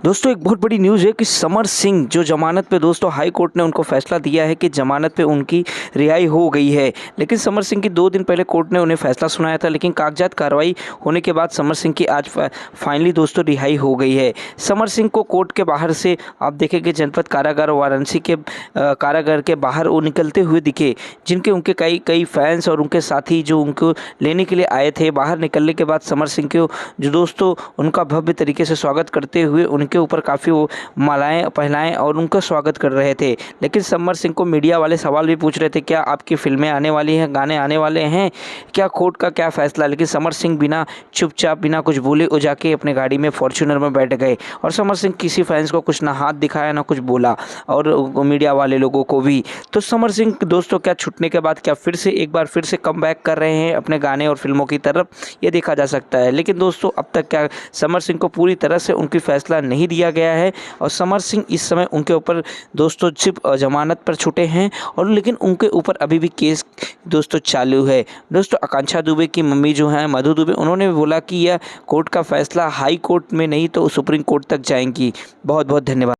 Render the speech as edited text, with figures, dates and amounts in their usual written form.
दोस्तों एक बहुत बड़ी न्यूज़ है कि समर सिंह जो जमानत पे दोस्तों हाई कोर्ट ने उनको फैसला दिया है कि जमानत पे उनकी रिहाई हो गई है। लेकिन समर सिंह की 2 दिन पहले कोर्ट ने उन्हें फैसला सुनाया था, लेकिन कागजात कार्रवाई होने के बाद समर सिंह की आज फाइनली दोस्तों रिहाई हो गई है। समर सिंह को कोर्ट के बाहर से आप देखेंगे जनपद कारागार वाराणसी के कारागार के बाहर वो निकलते हुए दिखे, जिनके उनके कई कई फैंस और उनके साथी जो उनको लेने के लिए आए थे। बाहर निकलने के बाद समर सिंह को जो दोस्तों उनका भव्य तरीके से स्वागत करते हुए उनके ऊपर काफ़ी वो मालाएं पहनाएं और उनका स्वागत कर रहे थे। लेकिन समर सिंह को मीडिया वाले सवाल भी पूछ रहे थे, क्या आपकी फिल्में आने वाली हैं, गाने आने वाले हैं, क्या कोर्ट का क्या फैसला। लेकिन समर सिंह बिना चुपचाप बिना कुछ बोले वो जाके अपने गाड़ी में फॉर्च्यूनर में बैठ गए और समर सिंह किसी फैंस को कुछ ना हाथ दिखाया ना कुछ बोला और मीडिया वाले लोगों को भी। तो समर सिंह दोस्तों क्या छूटने के बाद क्या फिर से एक बार फिर से कम बैक कर रहे हैं अपने गाने और फिल्मों की तरफ, ये देखा जा सकता है। लेकिन दोस्तों अब तक क्या समर सिंह को पूरी तरह से उनकी फैसला नहीं दिया गया है और समर सिंह इस समय उनके ऊपर दोस्तों सिर्फ जमानत पर छूटे हैं और लेकिन उनके ऊपर अभी भी केस दोस्तों चालू है। दोस्तों आकांक्षा दुबे की मम्मी जो हैं मधु दुबे, उन्होंने भी बोला कि यह कोर्ट का फैसला हाई कोर्ट में नहीं तो सुप्रीम कोर्ट तक जाएंगी। बहुत बहुत धन्यवाद।